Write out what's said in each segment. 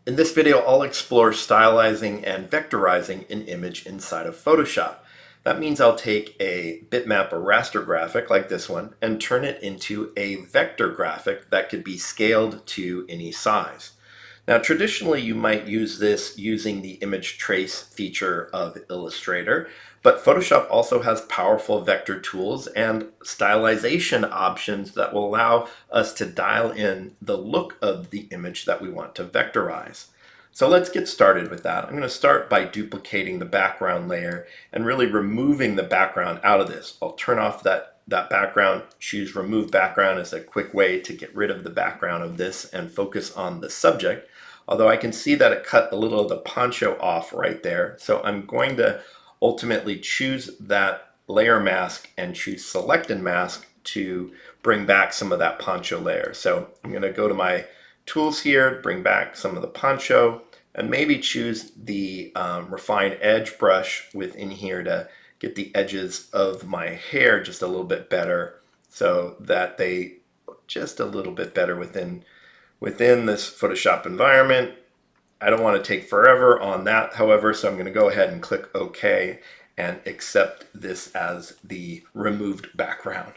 In this video, I'll explore stylizing and vectorizing an image inside of Photoshop. That means I'll take a bitmap or raster graphic like this one and turn it into a vector graphic that could be scaled to any size. Now, traditionally, you might use this using the image trace feature of Illustrator, but Photoshop also has powerful vector tools and stylization options that will allow us to dial in the look of the image that we want to vectorize. So let's get started with that. I'm going to start by duplicating the background layer and really removing the background out of this. I'll turn off that background, choose remove background as a quick way to get rid of the background of this and focus on the subject. Although I can see that it cut a little of the poncho off right there. So I'm going to ultimately choose that layer mask and choose select and mask to bring back some of that poncho layer. So I'm going to go to my tools here, bring back some of the poncho, and maybe choose the refine edge brush within here to get the edges of my hair just a little bit better so that they look just a little bit better within this Photoshop environment. I don't want to take forever on that, however, so I'm going to go ahead and click OK and accept this as the removed background.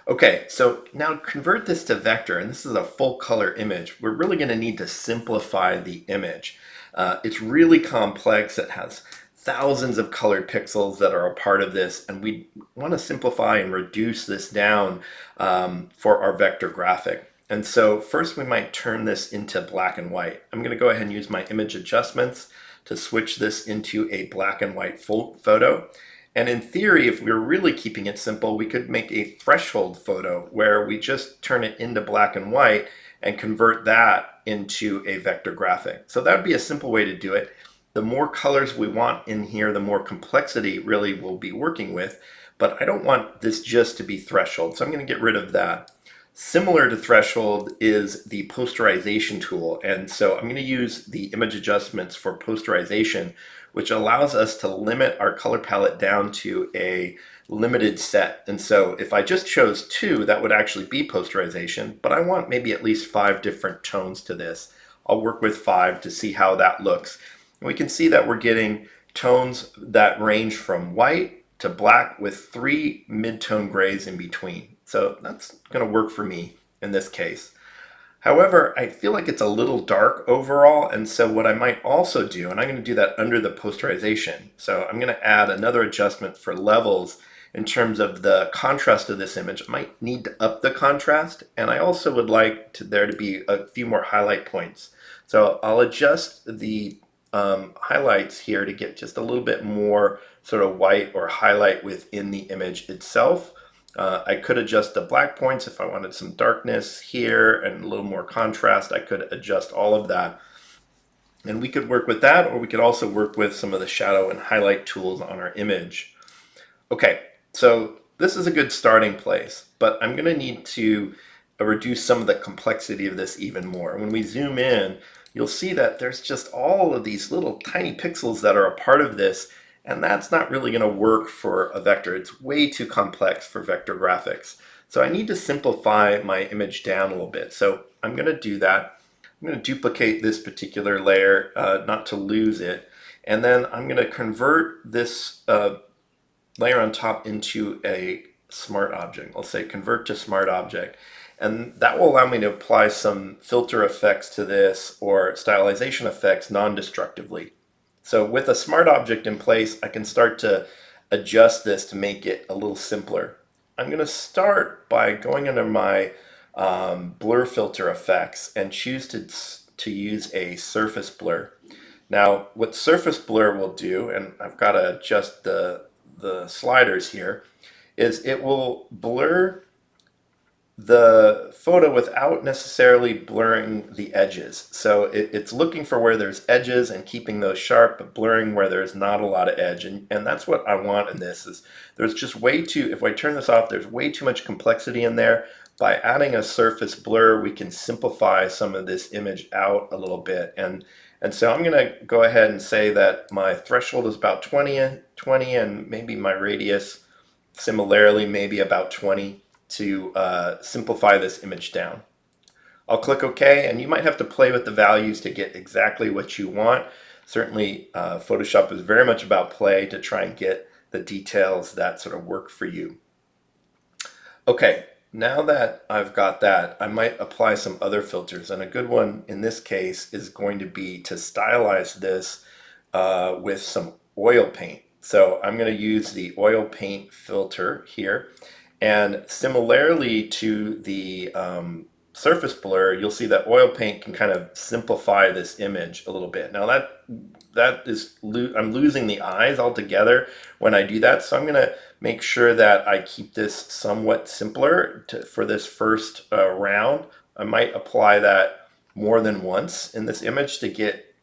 Okay, so now convert this to vector, and this is a full color image. We're really going to need to simplify the image. It's really complex. It has thousands of colored pixels that are a part of this, and we want to simplify and reduce this down for our vector graphic. And so first we might turn this into black and white. I'm going to go ahead and use my image adjustments to switch this into a black and white photo. And in theory, if we were really keeping it simple, we could make a threshold photo where we just turn it into black and white and convert that into a vector graphic. So that would be a simple way to do it. The more colors we want in here, the more complexity really we'll be working with. But I don't want this just to be threshold, so I'm going to get rid of that. Similar to threshold is the posterization tool, and so I'm going to use the image adjustments for posterization, which allows us to limit our color palette down to a limited set. And so if I just chose 2, that would actually be posterization, but I want maybe at least 5 different tones to this. I'll work with 5 to see how that looks. And we can see that we're getting tones that range from white to black with 3 mid-tone grays in between. So that's going to work for me in this case. However, I feel like it's a little dark overall, and so what I might also do, and I'm going to do that under the posterization, so I'm going to add another adjustment for levels in terms of the contrast of this image. I might need to up the contrast, and I also would like there to be a few more highlight points. So I'll adjust the highlights here to get just a little bit more sort of white or highlight within the image itself. I could adjust the black points if I wanted some darkness here and a little more contrast. I could adjust all of that. And we could work with that, or we could also work with some of the shadow and highlight tools on our image. Okay, so this is a good starting place, but I'm going to need to reduce some of the complexity of this even more. When we zoom in, you'll see that there's just all of these little tiny pixels that are a part of this, and that's not really going to work for a vector. It's way too complex for vector graphics. So I need to simplify my image down a little bit. So I'm going to do that. I'm going to duplicate this particular layer, not to lose it. And then I'm going to convert this layer on top into a smart object. I'll say convert to smart object. And that will allow me to apply some filter effects to this or stylization effects non-destructively. So with a smart object in place, I can start to adjust this to make it a little simpler. I'm going to start by going under my blur filter effects and choose to use a surface blur. Now, what surface blur will do, and I've got to adjust the sliders here, is it will blur the photo without necessarily blurring the edges. So it's looking for where there's edges and keeping those sharp, but blurring where there's not a lot of edge. And that's what I want in this. Is there's just way too, if I turn this off, there's way too much complexity in there. By adding a surface blur, we can simplify some of this image out a little bit. And so I'm going to go ahead and say that my threshold is about 20, and maybe my radius similarly maybe about 20 to simplify this image down. I'll click OK, and you might have to play with the values to get exactly what you want. Certainly, Photoshop is very much about play to try and get the details that sort of work for you. Okay, now that I've got that, I might apply some other filters, and a good one in this case is going to be to stylize this with some oil paint. So I'm going to use the oil paint filter here, and similarly to the surface blur, you'll see that oil paint can kind of simplify this image a little bit. Now that is, I'm losing the eyes altogether when I do that, so I'm going to make sure that I keep this somewhat simpler for this first round. I might apply that more than once in this image to get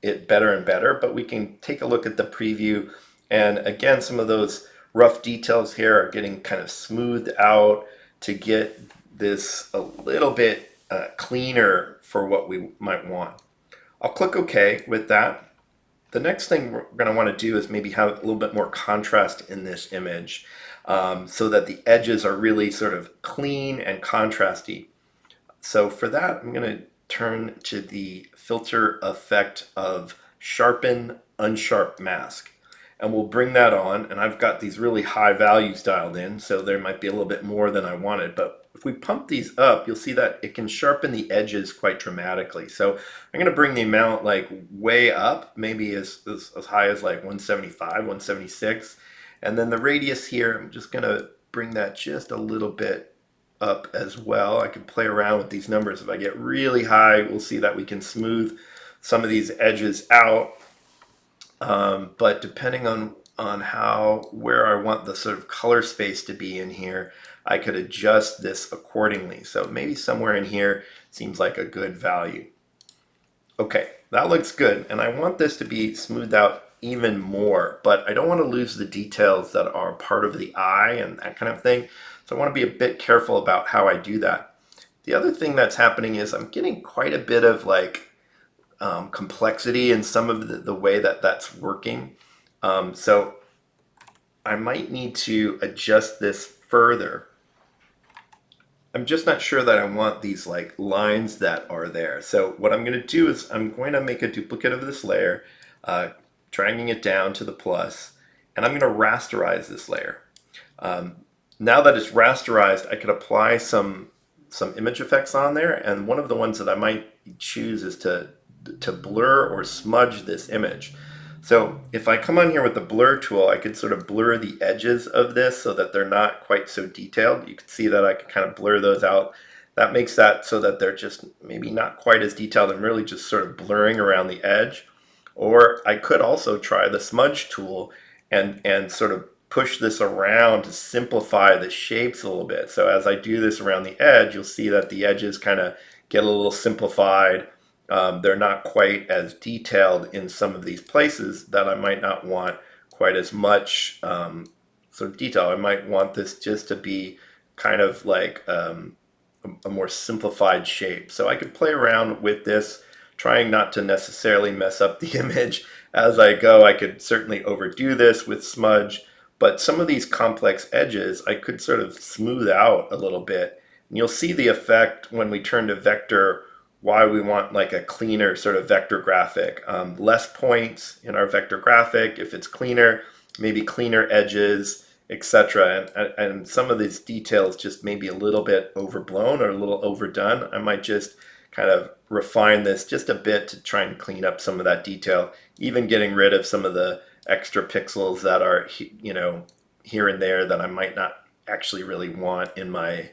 it better and better, but we can take a look at the preview, and again, some of those rough details here are getting kind of smoothed out to get this a little bit cleaner for what we might want. I'll click OK with that. The next thing we're going to want to do is maybe have a little bit more contrast in this image, so that the edges are really sort of clean and contrasty. So for that, I'm going to turn to the filter effect of Sharpen Unsharp Mask. And we'll bring that on, and I've got these really high values dialed in, so there might be a little bit more than I wanted. But if we pump these up, you'll see that it can sharpen the edges quite dramatically. So I'm going to bring the amount like way up, maybe as high as like 175, 176. And then the radius here, I'm just going to bring that just a little bit up as well. I can play around with these numbers. If I get really high, we'll see that we can smooth some of these edges out. But depending on where I want the sort of color space to be in here, I could adjust this accordingly. So maybe somewhere in here seems like a good value. Okay, that looks good, and I want this to be smoothed out even more, but I don't want to lose the details that are part of the eye and that kind of thing. So I want to be a bit careful about how I do that. The other thing that's happening is I'm getting quite a bit of like complexity in some of the way that that's working. So I might need to adjust this further. I'm just not sure that I want these like lines that are there. So what I'm going to do is I'm going to make a duplicate of this layer, dragging it down to the plus, and I'm going to rasterize this layer. Now that it's rasterized, I could apply some image effects on there, and one of the ones that I might choose is to blur or smudge this image. So if I come on here with the blur tool, I could sort of blur the edges of this so that they're not quite so detailed. You can see that I can kind of blur those out. That makes that so that they're just maybe not quite as detailed and really just sort of blurring around the edge. Or I could also try the smudge tool and sort of push this around to simplify the shapes a little bit. So as I do this around the edge, you'll see that the edges kind of get a little simplified. They're not quite as detailed in some of these places that I might not want quite as much sort of detail. I might want this just to be kind of like a more simplified shape. So I could play around with this, trying not to necessarily mess up the image as I go. I could certainly overdo this with smudge, but some of these complex edges I could sort of smooth out a little bit. And you'll see the effect when we turn to vector, why we want like a cleaner sort of vector graphic. Less points in our vector graphic. If it's cleaner, maybe cleaner edges, etc. And some of these details just maybe a little bit overblown or a little overdone. I might just kind of refine this just a bit to try and clean up some of that detail, even getting rid of some of the extra pixels that are, you know, here and there that I might not actually really want in my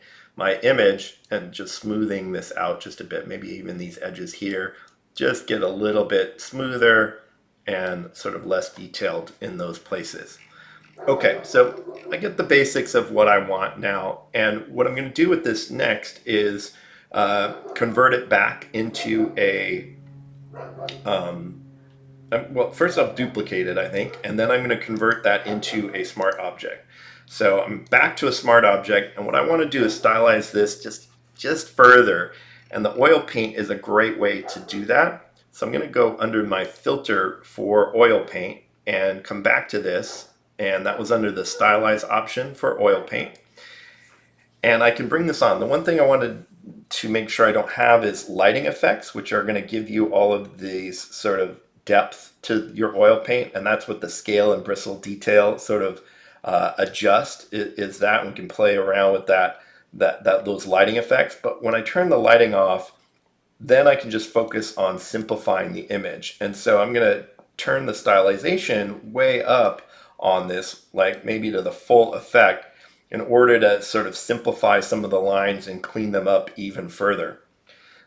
image, and just smoothing this out just a bit. Maybe even these edges here just get a little bit smoother and sort of less detailed in those places. Okay, so I get the basics of what I want now, and what I'm going to do with this next is convert it back into a well, first I'll duplicate it, I think, and then I'm going to convert that into a smart object. So I'm back to a smart object, and what I want to do is stylize this just further, and the oil paint is a great way to do that. So I'm going to go under my filter for oil paint and come back to this, and that was under the stylize option for oil paint. And I can bring this on. The one thing I want to to make sure I don't have is lighting effects, which are going to give you all of these sort of depth to your oil paint, and that's what the scale and bristle detail sort of adjust is that we can play around with those lighting effects. But when I turn the lighting off, then I can just focus on simplifying the image. And so I'm going to turn the stylization way up on this, like maybe to the full effect, in order to sort of simplify some of the lines and clean them up even further.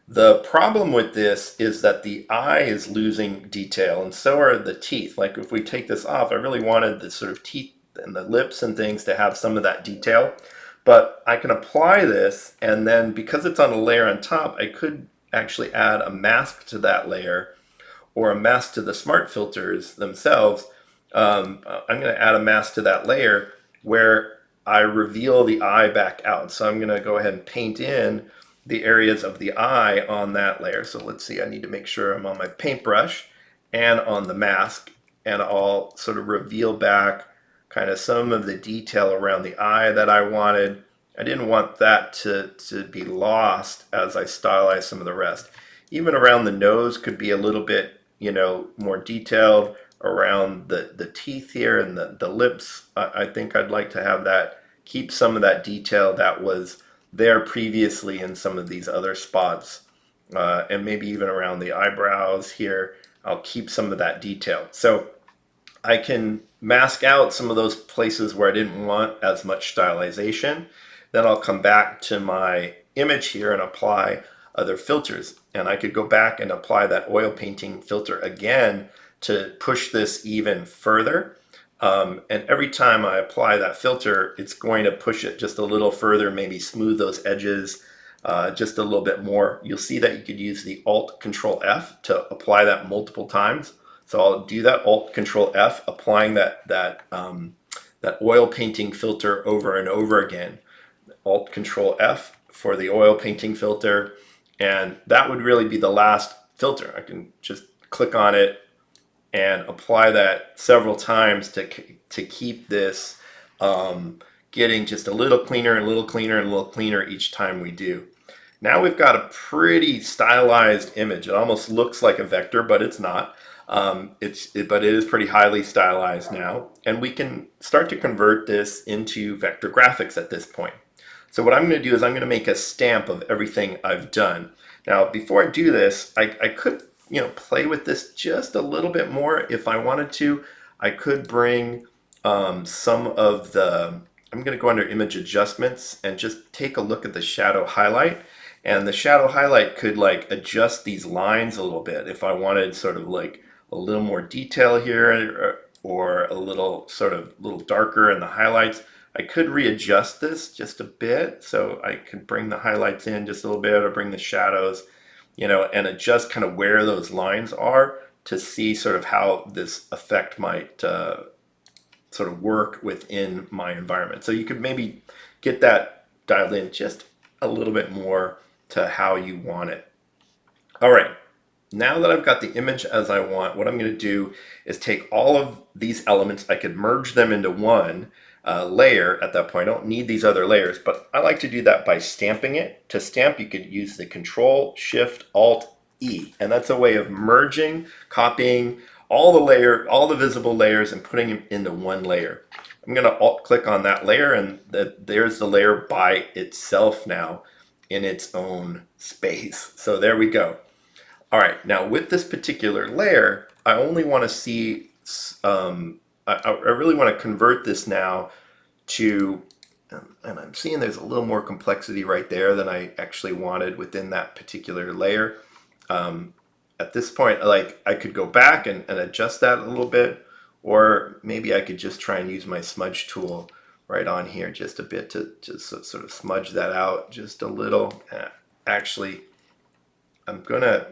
The problem with this is that the eye is losing detail, and so are the teeth. Like if we take this off, I really wanted the sort of teeth and the lips and things to have some of that detail. But I can apply this, and then because it's on a layer on top, I could actually add a mask to that layer or a mask to the smart filters themselves. I'm going to add a mask to that layer where I reveal the eye back out. So I'm going to go ahead and paint in the areas of the eye on that layer. So let's see, I need to make sure I'm on my paintbrush and on the mask, and I'll sort of reveal back kind of some of the detail around the eye that I wanted. I didn't want that to be lost as I stylize some of the rest. Even around the nose could be a little bit, more detailed around the teeth here and the lips. I think I'd like to have that, keep some of that detail that was there previously in some of these other spots. And maybe even around the eyebrows here, I'll keep some of that detail. So I can mask out some of those places where I didn't want as much stylization. Then I'll come back to my image here and apply other filters. And I could go back and apply that oil painting filter again to push this even further. And every time I apply that filter, it's going to push it just a little further, maybe smooth those edges just a little bit more. You'll see that you could use the Alt Control F to apply that multiple times. So I'll do that Alt Control F, applying that oil painting filter over and over again. Alt Control F for the oil painting filter, and that would really be the last filter. I can just click on it and apply that several times to keep this getting just a little cleaner and a little cleaner and a little cleaner each time we do. Now we've got a pretty stylized image. It almost looks like a vector, but it's not. But it is pretty highly stylized now, and we can start to convert this into vector graphics at this point. So what I'm going to do is I'm going to make a stamp of everything I've done. Now, before I do this, I could play with this just a little bit more if I wanted to. I could bring some of the, I'm going to go under image adjustments and just take a look at the shadow highlight. And the shadow highlight could adjust these lines a little bit if I wanted sort of like a little more detail here or a little darker in the highlights. I could readjust this just a bit, so I could bring the highlights in just a little bit or bring the shadows, and adjust kind of where those lines are to see sort of how this effect might sort of work within my environment. So you could maybe get that dialed in just a little bit more to how you want it. All right, now that I've got the image as I want, what I'm going to do is take all of these elements. I could merge them into one layer at that point. I don't need these other layers, but I like to do that by stamping it. To stamp, you could use the Control, Shift, Alt, E, and that's a way of merging, copying all the visible layers and putting them into one layer. I'm going to Alt click on that layer, and there's the layer by itself now in its own space. So there we go. All right, now with this particular layer, I only want to see, I really want to convert this now to, and I'm seeing there's a little more complexity right there than I actually wanted within that particular layer. At this point, I could go back and adjust that a little bit, or maybe I could just try and use my smudge tool right on here just a bit to sort of smudge that out just a little. Actually, I'm gonna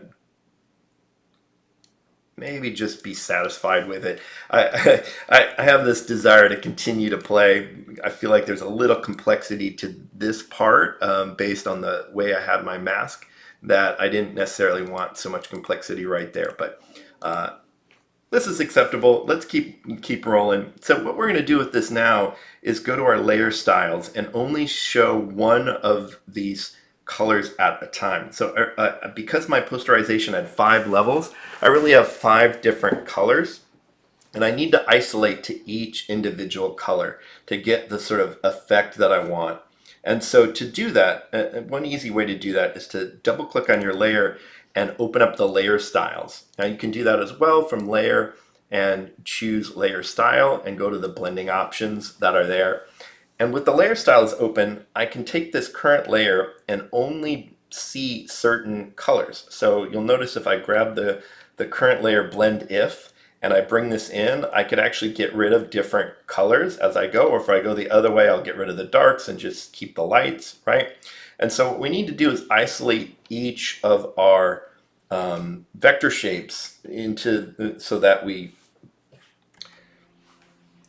maybe just be satisfied with it. I have this desire to continue to play. I feel like there's a little complexity to this part based on the way I had my mask that I didn't necessarily want so much complexity right there. But this is acceptable. Let's keep rolling. So what we're going to do with this now is go to our layer styles and only show one of these colors at a time. So because my posterization had 5 levels, I really have 5 different colors. And I need to isolate to each individual color to get the sort of effect that I want. And so to do that, one easy way to do that is to double click on your layer and open up the layer styles. Now you can do that as well from layer and choose layer style and go to the blending options that are there. And with the layer styles open, I can take this current layer and only see certain colors. So you'll notice if I grab the current layer blend if, and I bring this in, I could actually get rid of different colors as I go, or if I go the other way, I'll get rid of the darks and just keep the lights, right? And so what we need to do is isolate each of our vector shapes so that we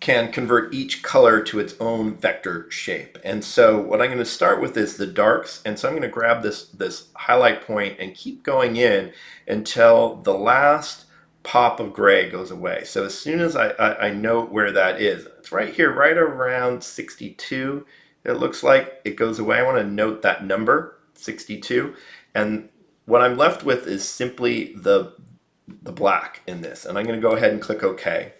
can convert each color to its own vector shape. And so what I'm going to start with is the darks. And so I'm going to grab this highlight point and keep going in until the last pop of gray goes away. So as soon as I note where that is, it's right here, right around 62. It looks like it goes away. I want to note that number, 62. And what I'm left with is simply the black in this. And I'm going to go ahead and click OK.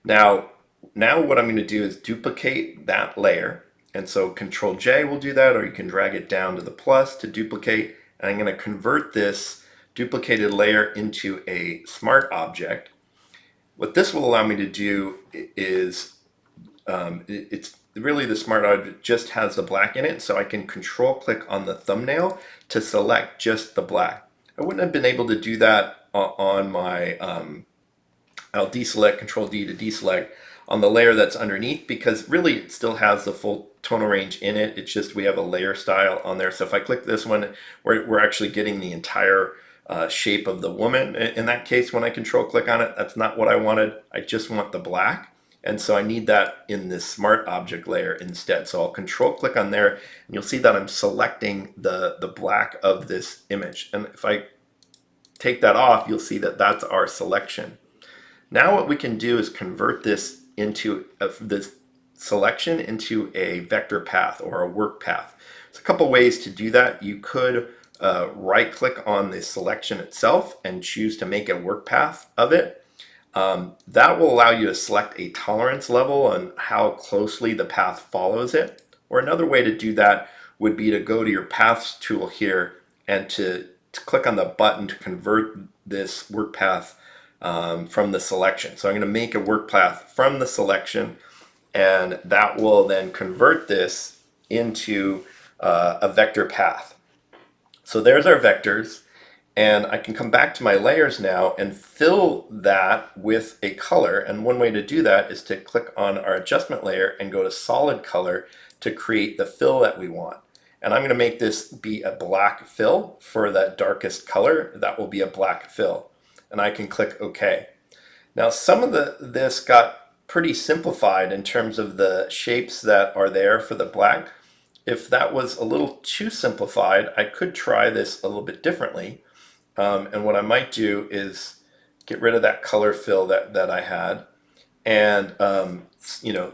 Now what I'm going to do is duplicate that layer. And so Control J will do that, or you can drag it down to the plus to duplicate. And I'm going to convert this duplicated layer into a smart object. What this will allow me to do is, it's really the smart object just has the black in it, so I can control click on the thumbnail to select just the black. I wouldn't have been able to do that on my, I'll deselect, Control D to deselect on the layer that's underneath, because really it still has the full tonal range in it. It's just we have a layer style on there. So if I click this one, we're actually getting the entire shape of the woman. In that case, when I control click on it, that's not what I wanted. I just want the black. And so I need that in this smart object layer instead. So I'll control click on there, and you'll see that I'm selecting the black of this image. And if I take that off, you'll see that that's our selection. Now what we can do is convert this this selection into a vector path or a work path. There's a couple ways to do that. You could right click on the selection itself and choose to make a work path of it. That will allow you to select a tolerance level on how closely the path follows it. Or another way to do that would be to go to your paths tool here and to click on the button to convert this work path from the selection. So I'm going to make a work path from the selection, and that will then convert this into a vector path. So there's our vectors, and I can come back to my layers now and fill that with a color. And one way to do that is to click on our adjustment layer and go to solid color to create the fill that we want. And I'm going to make this be a black fill for that darkest color. That will be a black fill. And I can click OK. Now some of this got pretty simplified in terms of the shapes that are there for the black. If that was a little too simplified, I could try this a little bit differently. And what I might do is get rid of that color fill that I had, and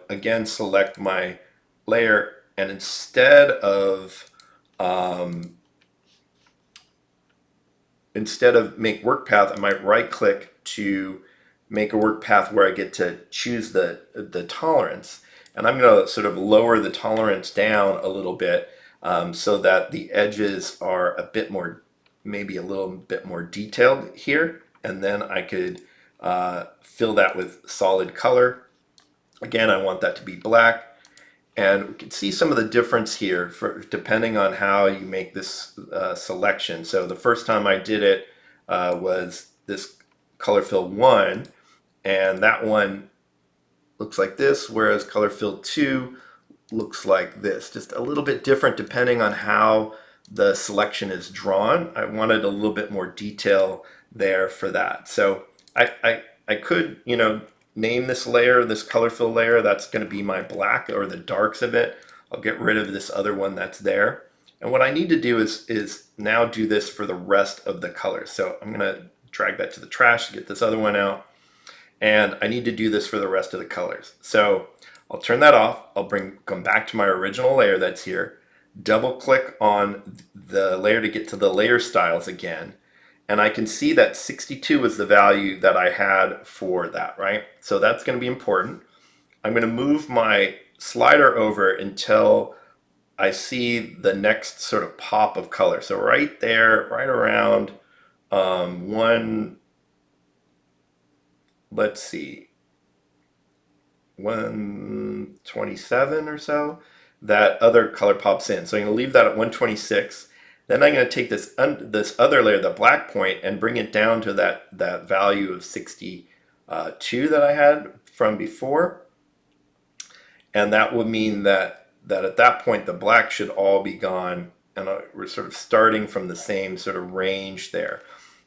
again select my layer, and instead of make work path, I might right click to make a work path where I get to choose the tolerance. And I'm going to sort of lower the tolerance down a little bit so that the edges are a bit more, maybe a little bit more detailed here. And then I could fill that with solid color. Again, I want that to be black. And we can see some of the difference here depending on how you make this selection. So the first time I did it was this color fill 1, and that one looks like this, whereas color fill 2 looks like this. Just a little bit different depending on how the selection is drawn. I wanted a little bit more detail there for that. So I could, name this layer, this color fill layer, that's going to be my black or the darks of it. I'll get rid of this other one that's there. And what I need to do is now do this for the rest of the colors. So I'm going to drag that to the trash to get this other one out. And I need to do this for the rest of the colors. So I'll turn that off. I'll come back to my original layer that's here. Then I'm going to click on the double click on the layer to get to the layer styles again, and I can see that 62 is the value that I had for that, right? So that's going to be important. I'm going to move my slider over until I see the next sort of pop of color. So right there, right around let's see, 127 or so, that other color pops in. So I'm going to leave that at 126. Then I'm going to take this other layer, the black point, and bring it down to that value of 62 that I had from before. And that would mean that at that point the black should all be gone, and we're sort of starting from the same sort of range there.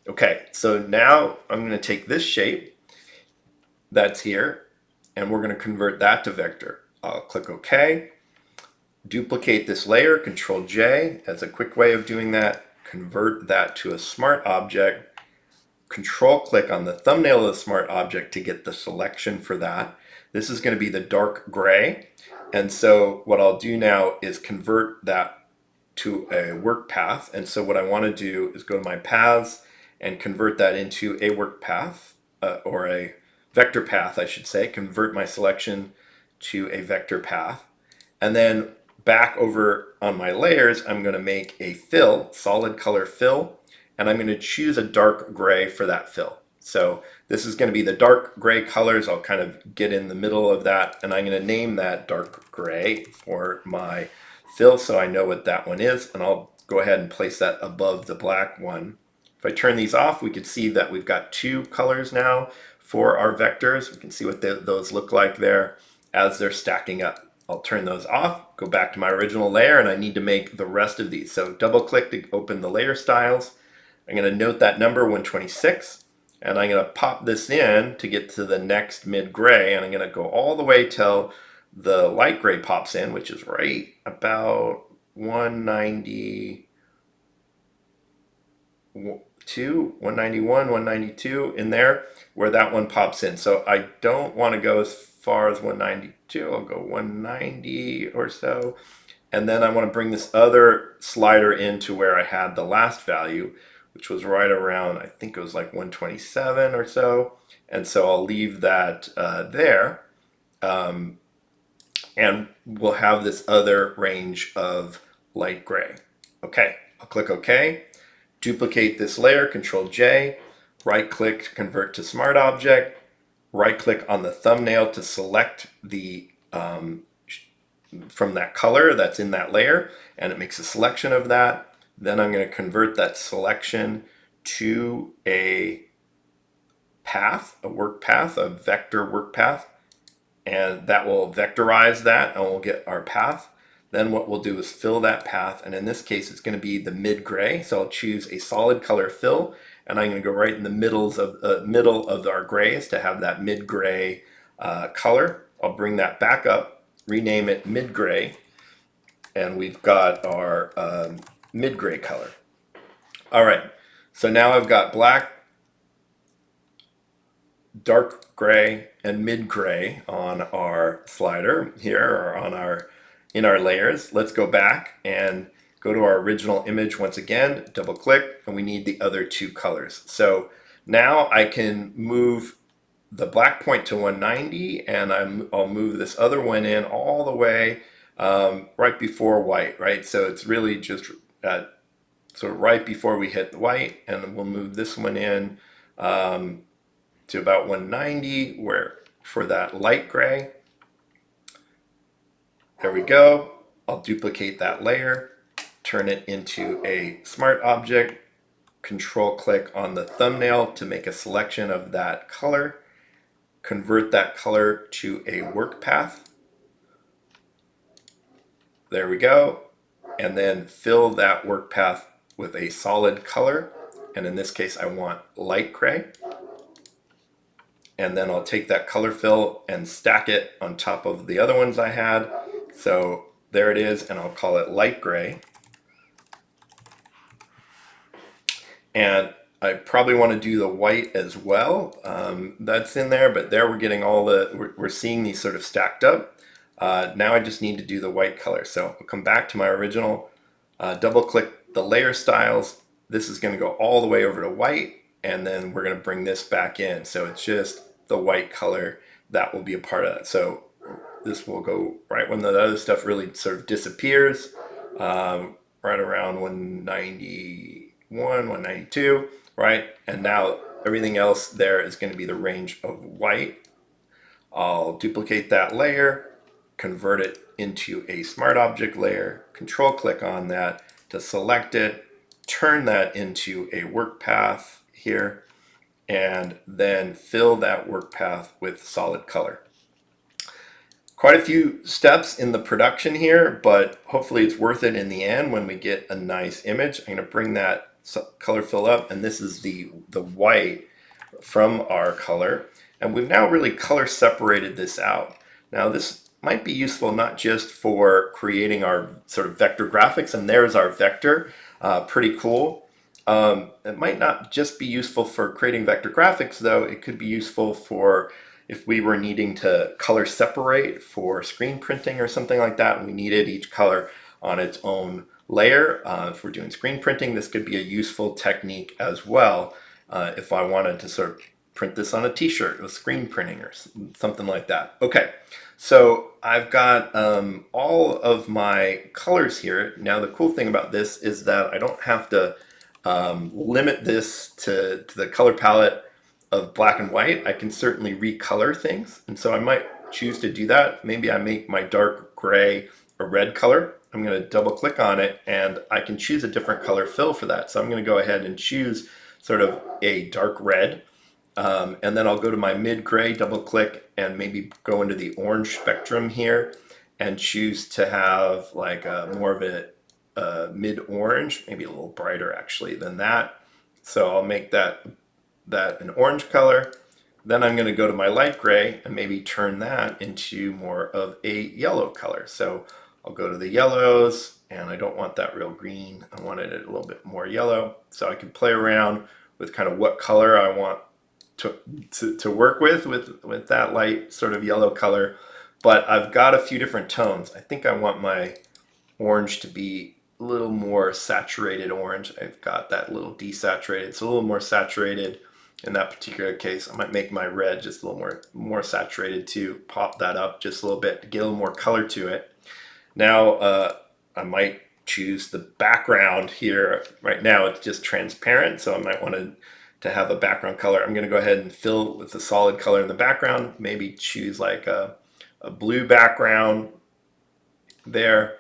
Okay, so now I'm going to take this shape that's here, and we're going to convert that to vector. I'll click OK. Duplicate this layer, Control J. As a quick way of doing that, convert that to a smart object. Control click on the thumbnail of the smart object to get the selection for that. This is going to be the dark gray. And so what I'll do now is convert that to a work path. And so what I want to do is go to my paths and convert that into a work path, or a vector path, I should say. Convert my selection to a vector path. And then back over on my layers, I'm going to make a fill, solid color fill, and I'm going to choose a dark gray for that fill. So this is going to be the dark gray colors. I'll kind of get in the middle of that, and I'm going to name that dark gray for my fill so I know what that one is, and I'll go ahead and place that above the black one. If I turn these off, we can see that we've got two colors now for our vectors. We can see what those look like there as they're stacking up. I'll turn those off, go back to my original layer, and I need to make the rest of these. So double click to open the layer styles. I'm going to note that number 126, and I'm going to pop this in to get to the next mid gray, and I'm going to go all the way till the light gray pops in, which is right about 192, 191, 192 in there, where that one pops in. So I don't want to go as far as 192. I'll go 190 or so. And then I want to bring this other slider into where I had the last value, which was right around, I think it was like 127 or so. And so I'll leave that there. And we'll have this other range of light gray. Okay, I'll click OK. Duplicate this layer, Control J. Right click to convert to smart object. Right click on the thumbnail to select the from that color that's in that layer, and it makes a selection of that. Then I'm going to convert that selection to a path, a work path, a vector work path, and that will vectorize that, and we'll get our path. Then what we'll do is fill that path, and in this case it's going to be the mid gray. So I'll choose a solid color fill, and I'm going to go right in the middle of our grays to have that mid gray color. I'll bring that back up, rename it mid gray, and we've got our mid gray color. All right, so now I've got black, dark gray, and mid gray on our slider here, or on in our layers. Let's go back and go to our original image once again, double click, and we need the other two colors. So now I can move the black point to 190, and I'll move this other one in all the way right before white, right? So it's really just sort of right before we hit the white, and we'll move this one in to about 190 where for that light gray. There we go. I'll duplicate that layer, turn it into a smart object, control click on the thumbnail to make a selection of that color, convert that color to a work path. There we go. And then fill that work path with a solid color. And in this case, I want light gray. And then I'll take that color fill and stack it on top of the other ones I had. So there it is, and I'll call it light gray. And I probably want to do the white as well. That's in there, but there we're getting we're seeing these sort of stacked up. Now I just need to do the white color. So I'll come back to my original, double click the layer styles. This is going to go all the way over to white, and then we're going to bring this back in. So it's just the white color that will be a part of that. So this will go right when the other stuff really sort of disappears, right around 191, 192, right? And now everything else there is going to be the range of white. I'll duplicate that layer, convert it into a smart object layer, control click on that to select it, turn that into a work path here, and then fill that work path with solid color. Quite a few steps in the production here, but hopefully it's worth it in the end when we get a nice image. I'm going to bring that color fill up, and this is the white from our color. And we've now really color separated this out. Now this might be useful not just for creating our sort of vector graphics, and there's our vector, pretty cool. It might not just be useful for creating vector graphics though, it could be useful for if we were needing to color separate for screen printing or something like that, and we needed each color on its own layer. If we're doing screen printing, this could be a useful technique as well. If I wanted to sort of print this on a t-shirt with screen printing or something like that. Okay, so I've got all of my colors here. Now the cool thing about this is that I don't have to limit this to the color palette of black and white. I can certainly recolor things, and so I might choose to do that. Maybe I make my dark gray a red color. I'm going to double click on it, and I can choose a different color fill for that. So I'm going to go ahead and choose sort of a dark red, and then I'll go to my mid gray, double click, and maybe go into the orange spectrum here and choose to have like more of a mid orange, maybe a little brighter actually than that. So I'll make that an orange color. Then I'm going to go to my light gray and maybe turn that into more of a yellow color. So I'll go to the yellows, and I don't want that real green. I wanted it a little bit more yellow. So I can play around with kind of what color I want to work with that light sort of yellow color. But I've got a few different tones. I think I want my orange to be a little more saturated orange. I've got that little desaturated. It's a little more saturated in that particular case. I might make my red just a little more saturated to pop that up just a little bit to get a little more color to it. Now I might choose the background here. Right now it's just transparent, so I might want to have a background color. I'm going to go ahead and fill with a solid color in the background. Maybe choose like a blue background there.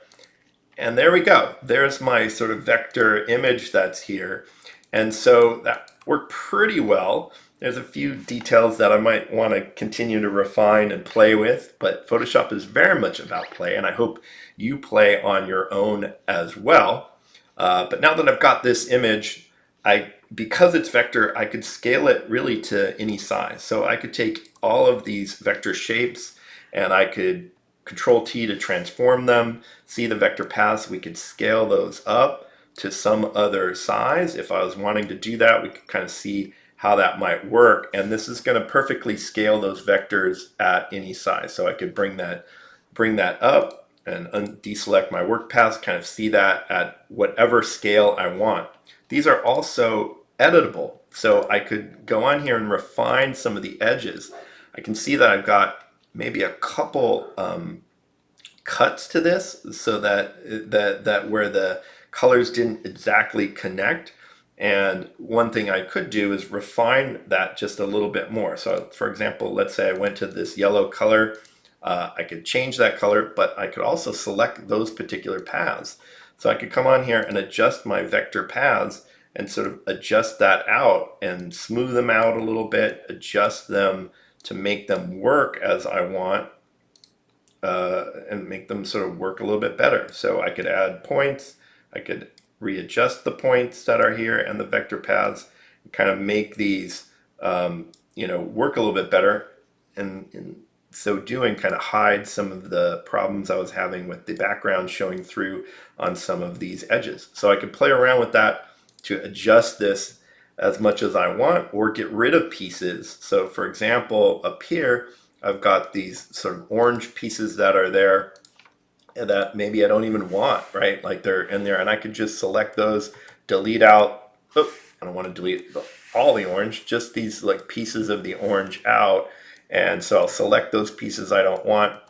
And there we go. There's my sort of vector image that's here. And so that worked pretty well. There's a few details that I might want to continue to refine and play with, but Photoshop is very much about play, and I hope you play on your own as well. But now that I've got this image, because it's vector, I could scale it really to any size. So I could take all of these vector shapes and I could Control T to transform them. See the vector paths, we could scale those up to some other size. If I was wanting to do that, we could kind of see how that might work. And this is going to perfectly scale those vectors at any size. So I could bring that up and deselect my work paths, kind of see that at whatever scale I want. These are also editable. So I could go on here and refine some of the edges. I can see that I've got maybe a couple cuts to this, so that where the colors didn't exactly connect. And one thing I could do is refine that just a little bit more. So for example, let's say I went to this yellow color. I could change that color, but I could also select those particular paths. So I could come on here and adjust my vector paths and sort of adjust that out and smooth them out a little bit, adjust them to make them work as I want, and make them sort of work a little bit better. So I could add points, I could readjust the points that are here and the vector paths, and kind of make these work a little bit better, and in so doing kind of hide some of the problems I was having with the background showing through on some of these edges. So I could play around with that to adjust this as much as I want, or get rid of pieces. So for example, up here, I've got these sort of orange pieces that are there that maybe I don't even want, right? Like they're in there, and I could just select those, delete out. Oh, I don't want to delete all the orange, just these like pieces of the orange out. And so I'll select those pieces I don't want,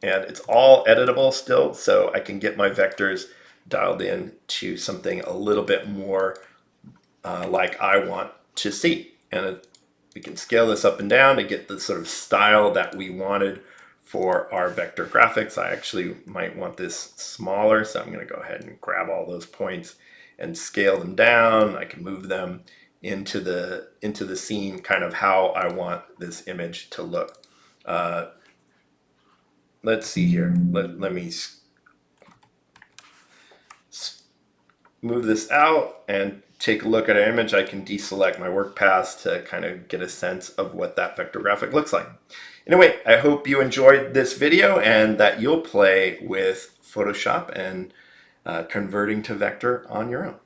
and it's all editable still, so I can get my vectors dialed in to something a little bit more like I want to see. And we can scale this up and down to get the sort of style that we wanted for our vector graphics. I actually might want this smaller, so I'm going to go ahead and grab all those points and scale them down. I can move them into the scene kind of how I want this image to look. Let's see here. Let me move this out and take a look at our image. I can deselect my work paths to kind of get a sense of what that vector graphic looks like. Anyway, I hope you enjoyed this video and that you'll play with Photoshop and converting to vector on your own.